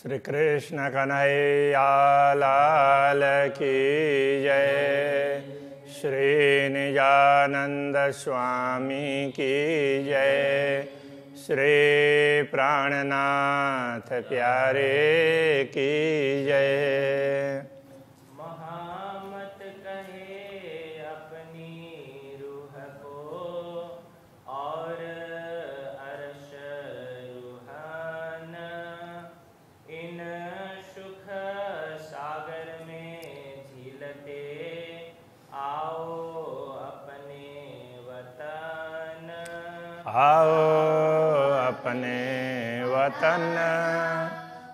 श्री कृष्ण कन्हैया लाल की जय। श्री निजानंद स्वामी की जय। श्री प्राणनाथ प्यारे की जय। महामत कहे अपनी रूह को और अर्श रूहान, इन सुख सागर में झीलते आओ अपने वतन। आओ अपने वतन।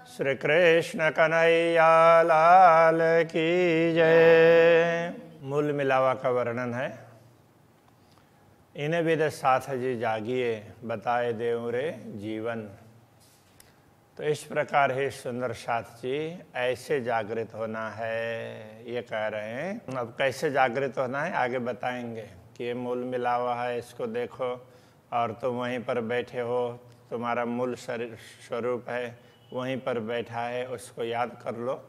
श्री कृष्ण कन्हैया लाल की जय। मूल मिलावा का वर्णन है। इन्हें विद साथ जी जागिए, बताए देव रे जीवन। तो इस प्रकार है सुंदर साथ जी, ऐसे जागृत होना है ये कह रहे हैं। अब कैसे जागृत होना है आगे बताएंगे कि ये मूल मिलावा है, इसको देखो और तुम वहीं पर बैठे हो, तुम्हारा मूल शरीर स्वरूप है वहीं पर बैठा है, उसको याद कर लो,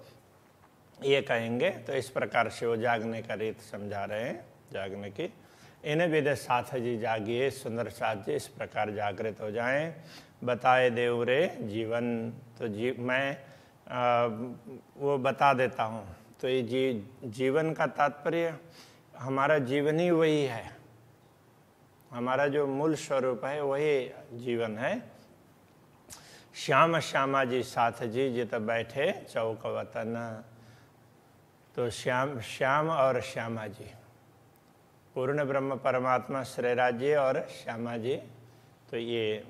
ये कहेंगे। तो इस प्रकार से वो जागने का रीत समझा रहे हैं, जागने की। इन्हें विद साथ जी जागिए, सुंदर साथ जी, इस प्रकार जागृत हो जाएं, बताए देव रे जीवन। तो मैं वो बता देता हूँ। तो ये जीवन का तात्पर्य हमारा जीवन ही वही है, हमारा जो मूल स्वरूप है वही जीवन है। श्याम श्यामा जी साथ जी जित बैठे चौक वतन। तो श्याम और श्यामा जी, पूर्ण ब्रह्म परमात्मा श्रीराज जी और श्यामा जी, तो ये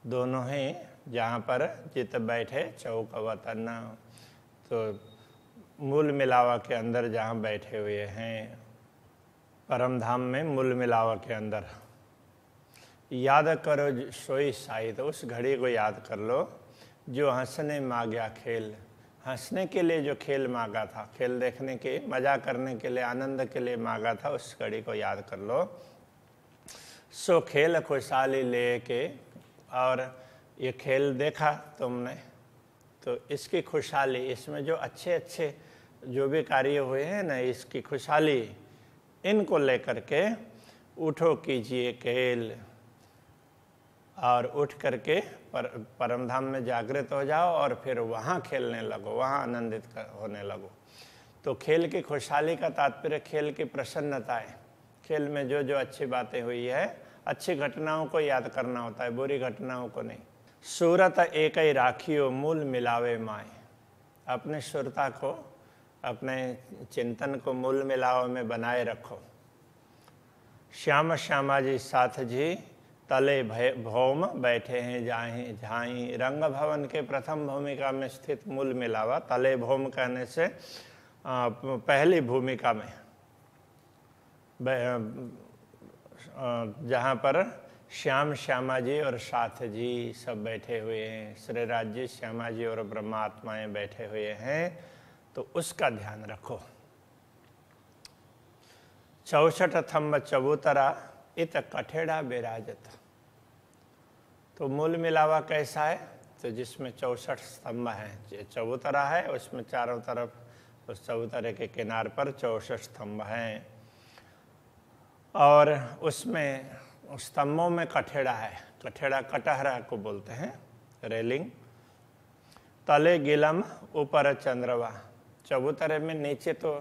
दोनों हैं जहाँ पर जित बैठे चौक वतन। तो मूल मिलावा के अंदर जहाँ बैठे हुए हैं, परम धाम में मूल मिलावा के अंदर। याद करो सोई साई, तो उस घड़ी को याद कर लो जो हंसने मांगा खेल। हंसने के लिए जो खेल मांगा था, खेल देखने के, मजा करने के लिए, आनंद के लिए मांगा था, उस घड़ी को याद कर लो। सो खेल खुशहाली लेके, और ये खेल देखा तुमने तो इसकी खुशहाली, इसमें जो अच्छे अच्छे जो भी कार्य हुए हैं ना, इसकी खुशहाली, इनको लेकर के उठो कीजिए खेल, और उठ करके परमधाम में जागृत हो जाओ और फिर वहाँ खेलने लगो, वहाँ आनंदित होने लगो। तो खेल की खुशहाली का तात्पर्य खेल की प्रसन्नता है। खेल में जो जो अच्छी बातें हुई है, अच्छी घटनाओं को याद करना होता है, बुरी घटनाओं को नहीं। सूरत एक ही राखियो मूल मिलावे माए। अपने सुरता को, अपने चिंतन को मूल मिलावे में बनाए रखो। श्याम श्यामा जी साथ जी तले भौम बैठे हैं झाई। रंग भवन के प्रथम भूमिका में स्थित मूल मिलावा, तले भौम कहने से पहली भूमिका में, जहाँ पर श्याम श्यामा जी और साथ जी सब बैठे हुए हैं, श्रीराज जी, श्यामा जी और ब्रह्मात्माएं बैठे हुए हैं, तो उसका ध्यान रखो। 64 थम्ब चबूतरा इत कठेड़ा बिराजत। तो मूल मिलावा कैसा है? तो जिसमें 64 स्तंभ हैं, चबूतरा है, उसमें चारों तरफ उस चबूतरे के किनार पर 64 स्तंभ हैं, और उसमें स्तंभों में कठेड़ा है। कठेड़ा कटहरा को बोलते हैं, रेलिंग। तले गिलम ऊपर चंद्रवा। चबूतरे में नीचे तो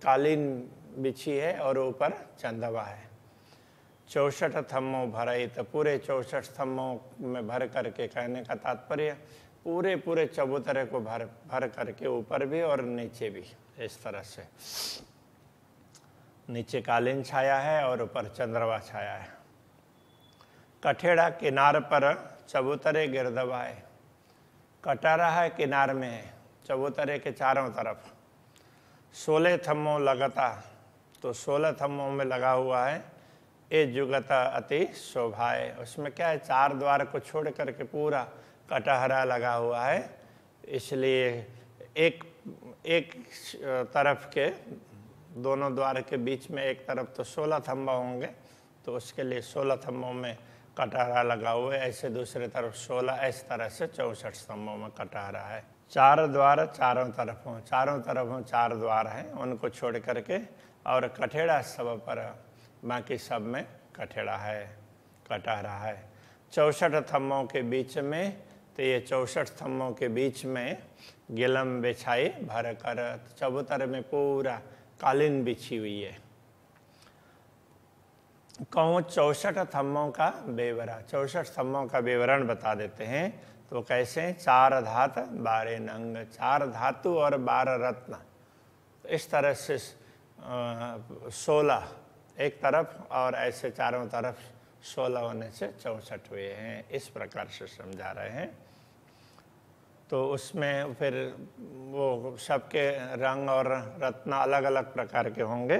कालीन बिछी है और ऊपर चंदवा है। 64 थम्मों भराई, तो पूरे 64 स्तंभों में भर करके, कहने का तात्पर्य पूरे चबूतरे को भर करके, ऊपर भी और नीचे भी, इस तरह से। नीचे कालीन छाया है और ऊपर चंद्रवा छाया है। कठेड़ा किनार पर चबूतरे गिरदवाए। कटहरा है किनार में है, चबूतरे के चारों तरफ। 16 थम्मों लगता, तो 16 थम्मों में लगा हुआ है। ए जुगता अति शोभाए। उसमें क्या है, 4 द्वार को छोड़ करके पूरा कटहरा लगा हुआ है, इसलिए एक तरफ के, दोनों द्वार के बीच में एक तरफ तो 16 थम्बा होंगे, तो उसके लिए 16 थम्बों में कटहरा लगा हुआ है। ऐसे दूसरे तरफ 16, इस तरह से 64 स्तंभों में कटहरा है। 4 द्वार चारों तरफों 4 द्वार हैं, उनको छोड़ करके, और कठेड़ा सब पर, बाकी सब में कठेड़ा है, कटहरा है। 64 थम्मों के बीच में, तो ये 64 थम्मों के बीच में गिलम बिछाई भर कर, चबूतर में पूरा कालीन बिछी हुई है। कहूँ 64 थम्मों का बेवरा, 64 थम्मों का विवरण बता देते हैं। तो कैसे? 4 धात 12 नंग, 4 धातु और 12 रत्न, इस तरह से 16 एक तरफ, और ऐसे चारों तरफ 16 होने से 64 हुए हैं। इस प्रकार से समझा रहे हैं। तो उसमें फिर वो सबके रंग और रत्न अलग अलग प्रकार के होंगे,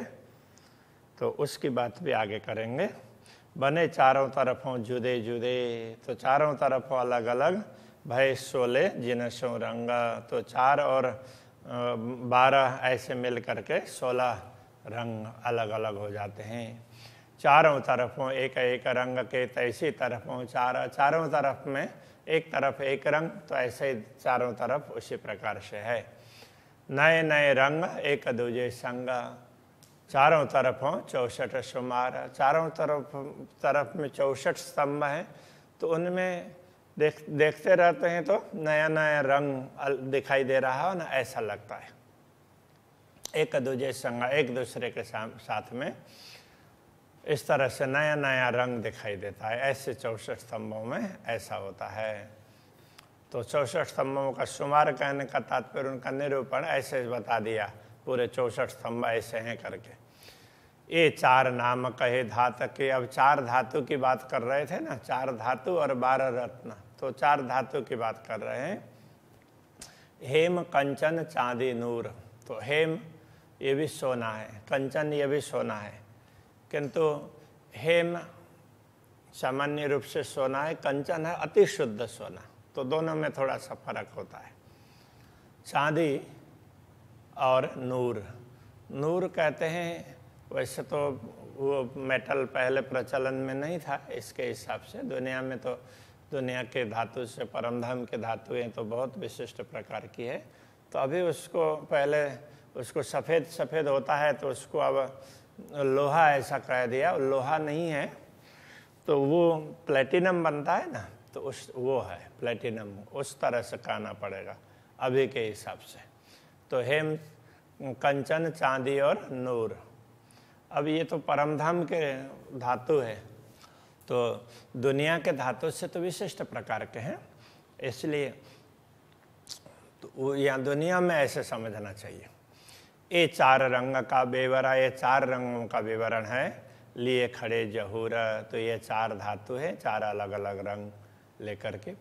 तो उसकी बात भी आगे करेंगे। बने चारों तरफों जुदे जुदे, तो चारों तरफों अलग अलग, भय 16 जिनसों रंग, तो 4 और 12 ऐसे मिल करके 16 रंग अलग अलग हो जाते हैं। चारों तरफों एक एक रंग के, तैसी तरफों चारों तरफ में एक तरफ एक रंग, तो ऐसे चारों तरफ उसी प्रकार से है। नए नए रंग एक दूजे संग, चारों तरफों 64 सुमार, चारों तरफ में 64 स्तंभ हैं, तो उनमें देखते रहते हैं तो नया नया रंग दिखाई दे रहा हो ना, ऐसा लगता है। एक दूजे संग, एक दूसरे के साथ में इस तरह से नया नया रंग दिखाई देता है। ऐसे 64 स्तंभों में ऐसा होता है। तो 64 स्तंभों का शुमार कहने का तात्पर्य, उनका निरूपण ऐसे बता दिया, पूरे 64 स्तंभ ऐसे हैं करके। ये 4 नाम कहे धातु के, अब 4 धातु की बात कर रहे थे ना, 4 धातु और 12 रत्न, तो 4 धातु की बात कर रहे हैं। हेम कंचन चांदी नूर, तो हेम ये भी सोना है, कंचन ये भी सोना है, किंतु हेम सामान्य रूप से सोना है, कंचन है अति शुद्ध सोना, तो दोनों में थोड़ा सा फर्क होता है। चांदी और नूर, नूर कहते हैं, वैसे तो वो मेटल पहले प्रचलन में नहीं था, इसके हिसाब से दुनिया में तो दुनिया के धातु से परमधाम के धातुएं तो बहुत विशिष्ट प्रकार की है, तो अभी उसको पहले उसको सफ़ेद सफ़ेद होता है, तो उसको अब लोहा ऐसा कह दिया, लोहा नहीं है, तो वो प्लेटिनम बनता है ना, तो वो है प्लेटिनम, उस तरह से कहना पड़ेगा अभी के हिसाब से। तो हेम कंचन चांदी और नूर, अब ये तो परमधाम के धातु है, तो दुनिया के धातु से तो विशिष्ट प्रकार के हैं, इसलिए तो यहाँ दुनिया में ऐसे समझना चाहिए। ये 4 रंग का बेवरा, ये 4 रंगों का विवरण है। लिए खड़े जहूर, तो ये 4 धातु है, 4 अलग अलग रंग लेकर के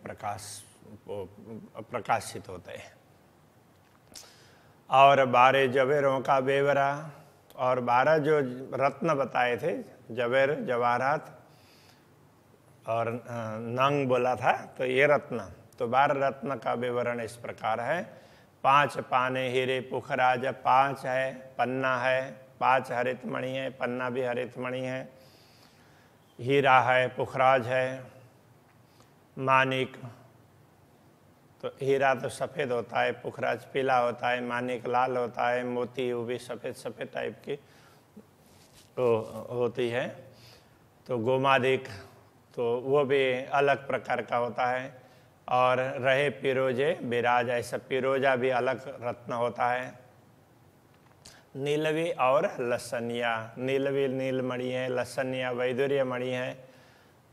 प्रकाशित होते हैं। और 12 जवेरों का बेवरा, और 12 जो रत्न बताए थे, जवेर जवाहरात और नंग बोला था, तो ये रत्न, तो 12 रत्न का विवरण इस प्रकार है। 5 पाने हीरे पुखराज, 5 है, पन्ना है, 5 हरित मणि है, पन्ना भी हरित मणि है, हीरा है, पुखराज है, मानिक, तो हीरा तो सफ़ेद होता है, पुखराज पीला होता है, मानिक लाल होता है, मोती वो भी सफ़ेद सफ़ेद टाइप की तो होती है। तो गोमादिक, तो वो भी अलग प्रकार का होता है। और रहे पिरोजे बिराज, ऐसा पिरोजा भी अलग रत्न होता है। नीलवी और लसनिया, नीलवी नीलमणि है, लसनिया वैदुर्य मणि है,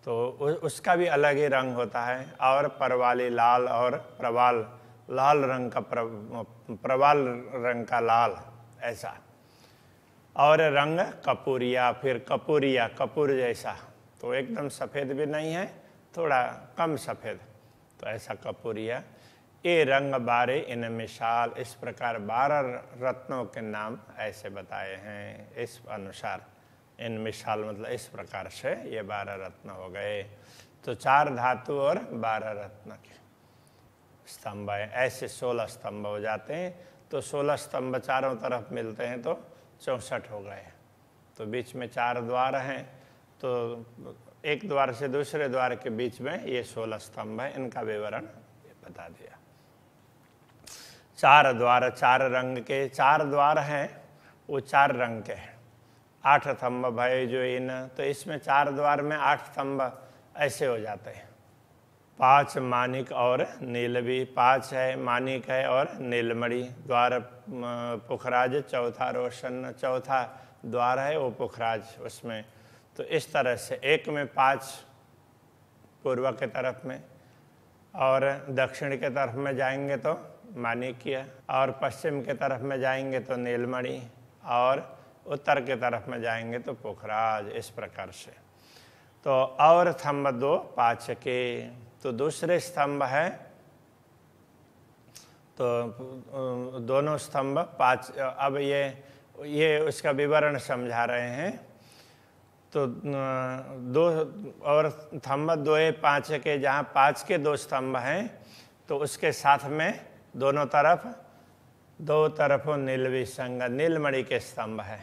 तो उसका भी अलग ही रंग होता है। और परवाली लाल और प्रवाल, लाल रंग का प्रवाल रंग का लाल ऐसा। और रंग कपूरिया, फिर कपूरिया कपूर जैसा, तो एकदम सफ़ेद भी नहीं है, थोड़ा कम सफ़ेद, तो ऐसा कपूरिया। ये रंग 12 इन मिसाल, इस प्रकार 12 रत्नों के नाम ऐसे बताए हैं। इस अनुसार इन मिसाल मतलब इस प्रकार से ये 12 रत्न हो गए। तो 4 धातु और 12 रत्न के स्तंभ है, ऐसे 16 स्तंभ हो जाते हैं। तो 16 स्तंभ चारों तरफ मिलते हैं तो 64 हो गए। तो बीच में 4 द्वार हैं, तो एक द्वार से दूसरे द्वार के बीच में ये 16 स्तंभ है, इनका विवरण बता दिया। 4 द्वार 4 रंग के, 4 द्वार हैं वो 4 रंग के हैं। 8 स्तंभ भय जो इन, तो इसमें 4 द्वार में 8 स्तंभ ऐसे हो जाते हैं। 5 मानिक और नीलवी, 5 है मानिक है और नीलमणि। द्वार पुखराज, चौथा रोशन, चौथा द्वार है वो पुखराज उसमें। तो इस तरह से एक में 5 पूर्व के तरफ में, और दक्षिण के तरफ में जाएंगे तो माणिक्य, और पश्चिम के तरफ में जाएंगे तो नीलमणि, और उत्तर के तरफ में जाएंगे तो पुखराज। इस प्रकार से तो और स्तंभ 2 5 के, तो दूसरे स्तंभ है तो दोनों स्तंभ 5। अब ये उसका विवरण समझा रहे हैं। तो 2 और स्तंभ 2 5 के, जहाँ 5 के 2 स्तंभ हैं तो उसके साथ में दोनों तरफ 2 तरफों नीलवी संग, नीलमणि के स्तंभ है।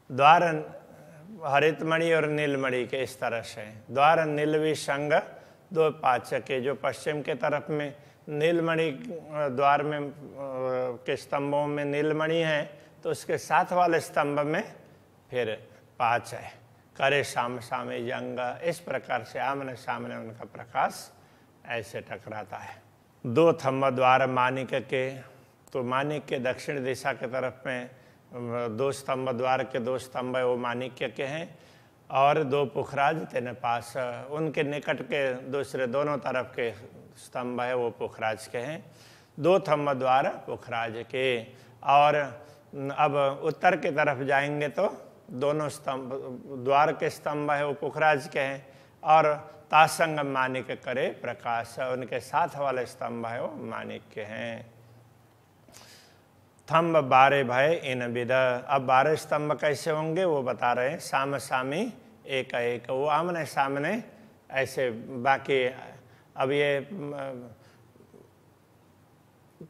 द्वार हरितमणि और नीलमणि के इस तरह से द्वार नीलवी संग 2 5 के, जो पश्चिम के तरफ में नीलमणि द्वार में के स्तंभों में नीलमणि है, तो उसके साथ वाले स्तंभ में फिर 5 है। करे साम सामे जंग, इस प्रकार से आमने सामने उनका प्रकाश ऐसे टकराता है। 2 स्तंभ द्वार मानिक के, तो मानिक के दक्षिण दिशा के तरफ में 2 स्तंभ, द्वार के 2 स्तंभ है वो माणिक्य के हैं, और 2 पुखराज तेने पास, उनके निकट के दूसरे दोनों तरफ के स्तंभ है वो पुखराज के हैं। 2 स्तंभ द्वार पुखराज के, और अब उत्तर की तरफ जाएंगे तो दोनों स्तंभ, द्वार के स्तंभ है वो पुखराज के हैं, और तासंग मानिक करे प्रकाश, उनके साथ वाले स्तंभ है वो मानिक के हैं। स्तंभ 12 भय इन विद, अब 12 स्तंभ कैसे होंगे वो बता रहे हैं। साम सामी एक एक, वो आमने सामने ऐसे। बाकी अब ये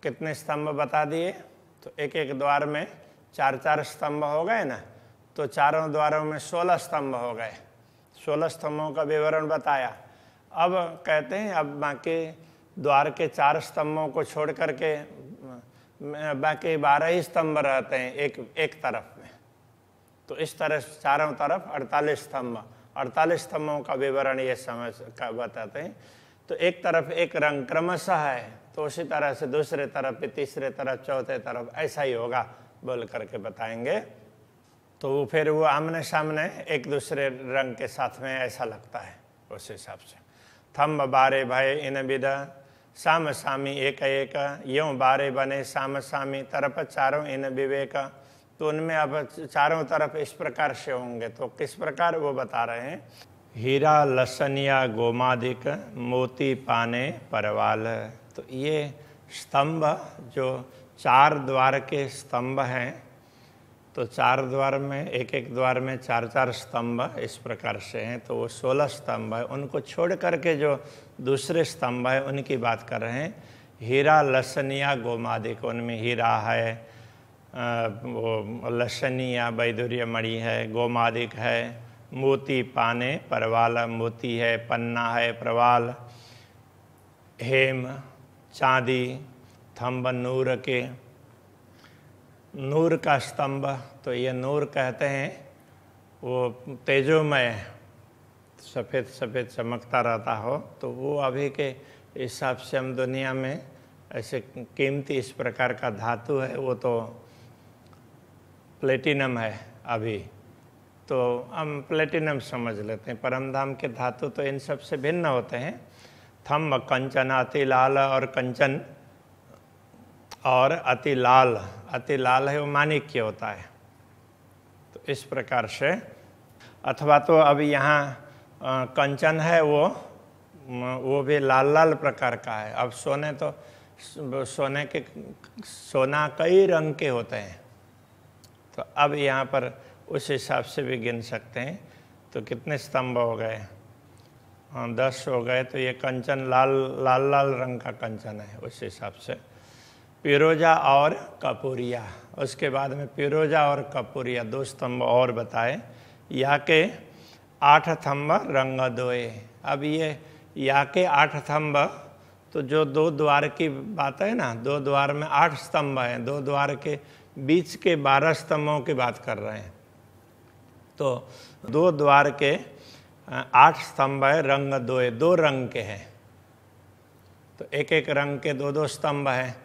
कितने स्तंभ बता दिए, तो एक एक द्वार में 4 स्तंभ हो गए ना, तो चारों द्वारों में 16 स्तंभ हो गए। 16 स्तंभों का विवरण बताया। अब कहते हैं अब बाकी द्वार के 4 स्तंभों को छोड़ करके बाकी 12 ही स्तंभ रहते हैं एक तरफ में। तो इस तरह चारों तरफ 48 स्तंभ, 48 स्तंभों का विवरण ये समझ का बताते हैं। तो एक तरफ एक रंग क्रमशः है, तो उसी तरह से दूसरे तरफ, तीसरे तरफ, चौथे तरफ ऐसा ही होगा बोल करके बताएंगे। तो फिर वो आमने सामने एक दूसरे रंग के साथ में ऐसा लगता है उस हिसाब से। स्तंभ 12 भय इन विद, साम सामी एक एक, यों 12 बने साम सामी तरफ चारों इन विवेक। तो उनमें अब चारों तरफ इस प्रकार से होंगे। तो किस प्रकार वो बता रहे हैं। हीरा लसनिया गोमादिक, मोती पाने परवाल। तो ये स्तंभ जो 4 द्वार के स्तंभ हैं, तो 4 द्वार में एक द्वार में 4 स्तंभ इस प्रकार से हैं, तो वो 16 स्तंभ है। उनको छोड़ करके जो दूसरे स्तंभ है उनकी बात कर रहे हैं। हीरा लसनिया गोमादिक, उनमें हीरा है, वो लसनिया वैदुर्य मणि है, गोमादिक है, मोती पाने परवाल, मोती है, पन्ना है, प्रवाल, हेम चांदी, थंब नूर के, नूर का स्तंभ। तो ये नूर कहते हैं वो तेजोमय, सफ़ेद सफ़ेद चमकता रहता हो, तो वो अभी के हिसाब से हम दुनिया में ऐसे कीमती इस प्रकार का धातु है वो तो प्लेटिनम है अभी, तो हम प्लेटिनम समझ लेते हैं। परमधाम के धातु तो इन सब से भिन्न होते हैं। थंब कंचन अति लाल, और कंचन और अति लाल है वो माणिक्य होता है। तो इस प्रकार से, अथवा तो अब यहाँ कंचन है वो भी लाल प्रकार का है। अब सोने तो सोना कई रंग के होते हैं, तो अब यहाँ पर उस हिसाब से भी गिन सकते हैं। तो कितने स्तंभ हो गए, 10 हो गए। तो ये कंचन लाल रंग का कंचन है उस हिसाब से। पिरोजा और कपूरिया, उसके बाद में पिरोजा और कपूरिया 2 स्तंभ और बताए। या के 8 स्तंभ रंग दोए। अब ये या के 8 स्तंभ तो जो 2 द्वार की बात है ना, 2 द्वार में 8 स्तंभ हैं, 2 द्वार के बीच के 12 स्तंभों की बात कर रहे हैं। तो 2 द्वार के 8 स्तंभ है, रंग 2 रंग के हैं, तो एक एक रंग के 2 स्तंभ हैं।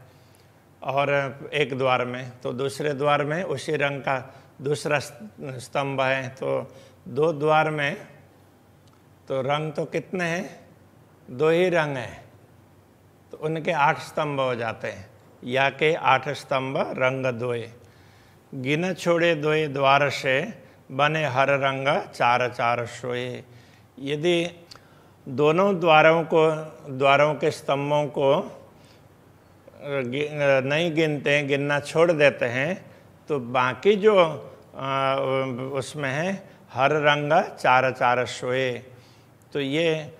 और एक द्वार में, तो दूसरे द्वार में उसी रंग का दूसरा स्तंभ है। तो 2 द्वार में तो रंग तो कितने हैं, 2 ही रंग हैं, तो उनके 8 स्तंभ हो जाते हैं। या के 8 स्तंभ रंग 2, गिन छोड़े 2 द्वार से बने हर रंग 4 4 सोए। यदि दोनों द्वारों के स्तंभों को नहीं गिनते, गिनना छोड़ देते हैं, तो बाकी जो उसमें है हर रंग 4 4 सोए। तो ये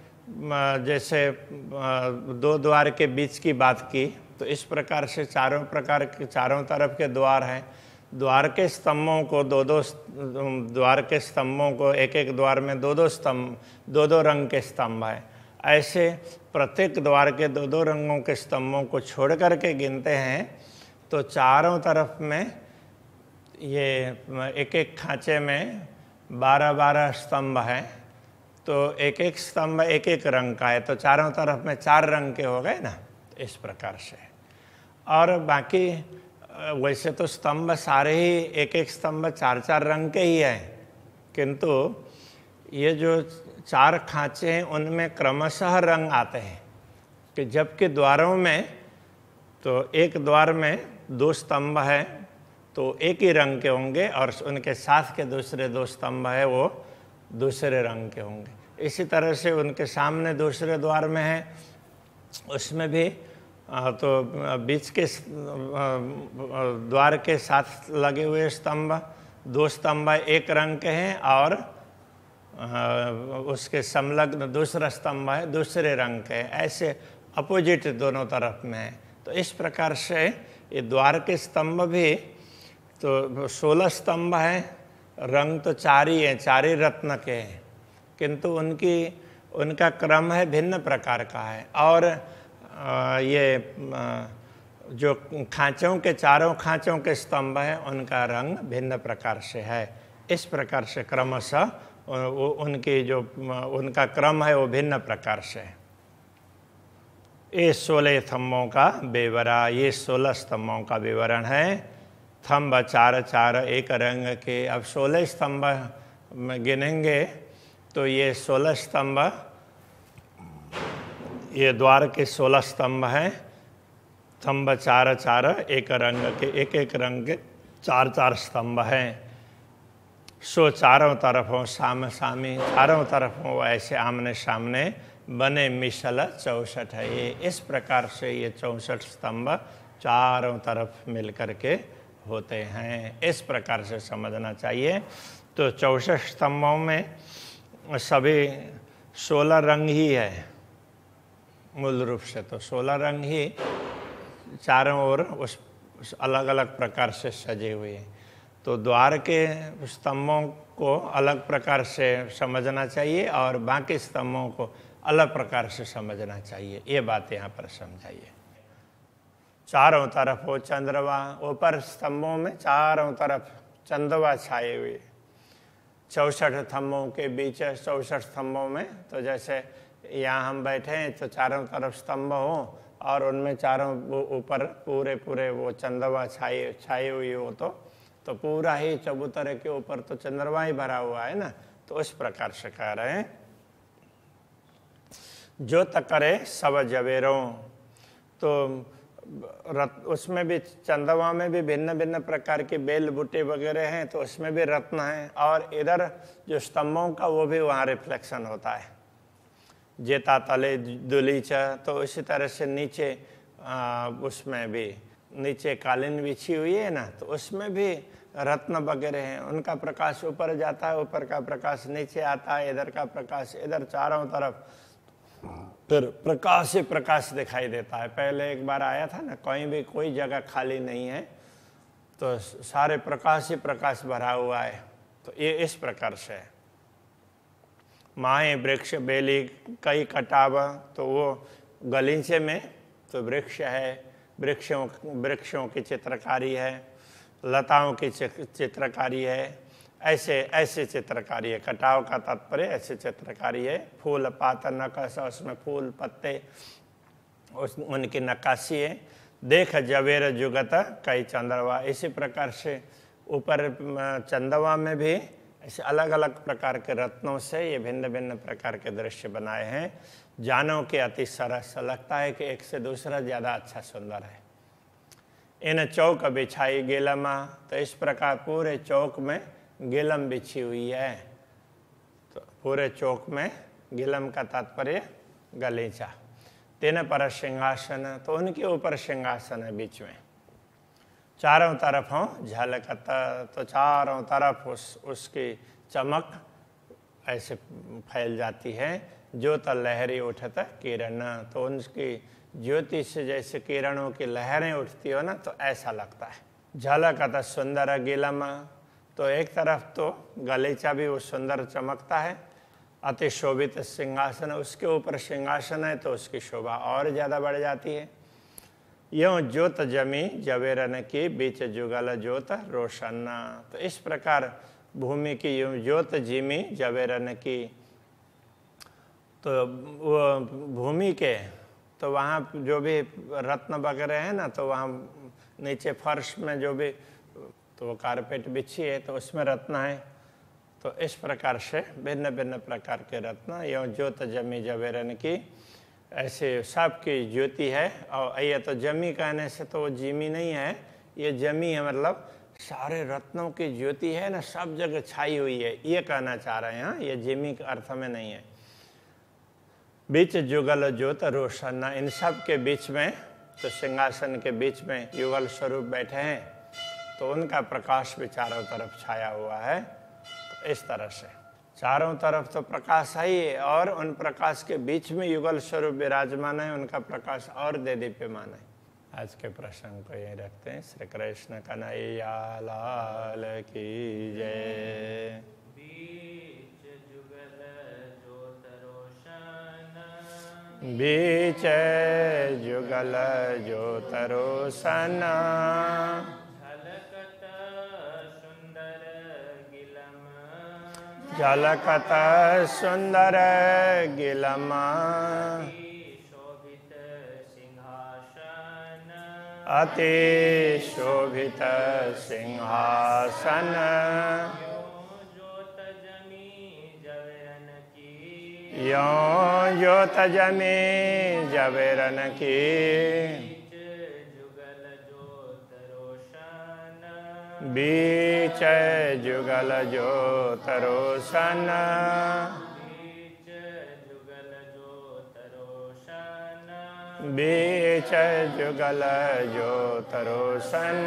जैसे 2 द्वार के बीच की बात की, तो इस प्रकार से चारों तरफ के द्वार हैं। द्वार के स्तंभों को द्वार के स्तंभों को एक एक द्वार में 2 स्तंभ, 2 रंग के स्तंभ है। ऐसे प्रत्येक द्वार के 2 रंगों के स्तंभों को छोड़ करके गिनते हैं, तो चारों तरफ में ये एक एक खांचे में 12 स्तंभ हैं। तो एक एक स्तंभ एक एक रंग का है, तो चारों तरफ में 4 रंग के हो गए ना, इस प्रकार से। और बाकी वैसे तो स्तंभ सारे ही एक एक स्तंभ 4 4 रंग के ही हैं, किंतु ये जो 4 खांचे हैं उनमें क्रमशः रंग आते हैं। कि जबकि द्वारों में तो एक द्वार में 2 स्तंभ है तो एक ही रंग के होंगे, और उनके साथ के दूसरे 2 स्तंभ है वो दूसरे रंग के होंगे। इसी तरह से उनके सामने दूसरे द्वार में है, उसमें भी तो बीच के द्वार के साथ लगे हुए स्तंभ 2 स्तंभ एक रंग के हैं, और उसके संलग्न दूसरा स्तंभ है दूसरे रंग के। ऐसे अपोजिट दोनों तरफ में है। तो इस प्रकार से ये द्वार के स्तंभ भी तो 16 स्तंभ हैं, रंग तो 4 ही हैं, 4 ही रत्न के हैं, किंतु उनका क्रम है भिन्न प्रकार का है। और ये जो चारों खांचों के स्तंभ हैं उनका रंग भिन्न प्रकार से है। इस प्रकार से क्रमशः उनका क्रम है वो भिन्न प्रकार से है। ये 16 स्तंभों का विवरण, ये 16 स्तंभों का विवरण है। स्तंभ 4 4 एक रंग के। अब 16 स्तंभ गिनेंगे तो ये 16 स्तंभ, ये द्वार के 16 स्तंभ हैं। स्तंभ 4 4 एक रंग के, एक एक रंग के 4 4 स्तंभ हैं। सो चारों तरफों सामने चारों तरफों ऐसे आमने सामने बने मिसल 64 है। ये इस प्रकार से ये 64 स्तंभ चारों तरफ मिल करके होते हैं, इस प्रकार से समझना चाहिए। तो 64 स्तंभों में सभी 16 रंग ही है मूल रूप से, तो 16 रंग ही चारों ओर उस अलग अलग प्रकार से सजे हुए हैं। तो द्वार के स्तंभों को अलग प्रकार से समझना चाहिए और बाकी स्तंभों को अलग प्रकार से समझना चाहिए, ये बात यहाँ पर समझाइए। चारों तरफ वो चंद्रमा, ऊपर स्तंभों में चारों तरफ चंद्रमा छाए हुए। 64 स्तंभों के बीच 64 स्तंभों में, तो जैसे यहाँ हम बैठे हैं तो चारों तरफ स्तंभ हों और उनमें चारों ऊपर पूरे वो चंद्रमा छाई हुई हो, तो पूरा ही चबूतरे के ऊपर तो चंद्रमा ही भरा हुआ है ना। तो उस प्रकार से कह रहे हैं जो तक करे सब जवेरों। तो उसमें भी चंद्रमा में भी भिन्न भिन्न प्रकार के बेल बूटे वगैरह हैं, तो उसमें भी रत्न हैं। और इधर जो स्तंभों का वो भी वहाँ रिफ्लेक्शन होता है। जेता तले दुलीच, तो इसी तरह से नीचे उसमें भी नीचे कालीन बिछी हुई है ना, तो उसमें भी रत्न वगैरह हैं। उनका प्रकाश ऊपर जाता है, ऊपर का प्रकाश नीचे आता है, इधर का प्रकाश इधर, चारों तरफ फिर प्रकाश ही प्रकाश दिखाई देता है। पहले एक बार आया था ना, कहीं भी कोई जगह खाली नहीं है, तो सारे प्रकाश ही प्रकाश भरा हुआ है। तो ये इस प्रकार से है। माए वृक्ष बेली कई कटाव, तो वो गलीचे में तो वृक्ष है, वृक्षों की चित्रकारी है, लताओं की चित्रकारी है, ऐसे चित्रकारी है। कटाव का तात्पर्य ऐसे चित्रकारी है। फूल पात नक्काशा, उसमें फूल पत्ते उनकी नक्काशी है। देख जवेर जुगत कई चंद्रवा, इसी प्रकार से ऊपर चंदवा में भी ऐसे अलग अलग प्रकार के रत्नों से ये भिन्न भिन्न प्रकार के दृश्य बनाए हैं। जानो के अति सरस, लगता है कि एक से दूसरा ज़्यादा अच्छा सुंदर है। इन चौक बिछाई गेलमा, तो इस प्रकार पूरे चौक में गिलम बिछी हुई है। तो पूरे चौक में गिलम का तात्पर्य गलीचा। तेन पर सिंहासन, तो उनके ऊपर सिंहासन है बीच में। चारों तरफ हो झलकत, तो चारों तरफ उसकी चमक ऐसे फैल जाती है। ज्योत लहरी उठत किरण, तो उनकी ज्योति से जैसे किरणों की लहरें उठती हो ना, तो ऐसा लगता है। झलकत सुंदर गिलम, तो एक तरफ तो गलीचा भी वो सुंदर चमकता है। अति शोभित सिंहासन, उसके ऊपर सिंहासन है तो उसकी शोभा और ज़्यादा बढ़ जाती है। यों ज्योत जमी जवेरन की, बीच जुगल ज्योत रोशन, तो इस प्रकार भूमि की यूं ज्योत जिमी जवेरन की, तो वो भूमि के, तो वहाँ जो भी रत्न वगैरह है ना, तो वहाँ नीचे फर्श में जो भी तो वो कारपेट बिछी है तो उसमें रत्न है। तो इस प्रकार से भिन्न भिन्न प्रकार के रत्न, यों ज्योत जमी जवेरन की, ऐसे सबकी ज्योति है। और ये तो जमी कहने से तो वो जिमी नहीं है, ये जमी है, मतलब सारे रत्नों की ज्योति है ना, सब जगह छाई हुई है, ये कहना चाह रहे हैं। ये जिमी के अर्थ में नहीं है। बीच जुगल ज्योत रोशन, इन सब के बीच में, तो सिंहासन के बीच में युगल स्वरूप बैठे हैं, तो उनका प्रकाश भी चारों तरफ छाया हुआ है। तो इस तरह से चारों तरफ तो प्रकाश है ही, और उन प्रकाश के बीच में युगल स्वरूप विराजमान है, उनका प्रकाश और दे दीप्यमान है। आज के प्रसंग को यही रखते हैं। श्री कृष्ण कन्हैया लाल की जय। बीच जुगल ज्योत रोशन, झलकत सुंदर गिलम, अति शोभित सिंहासन, यों ज्योत जमी जवेरन की, बीच जुगल ज्योत रोशन, बीच जुगल ज्योत रोशन।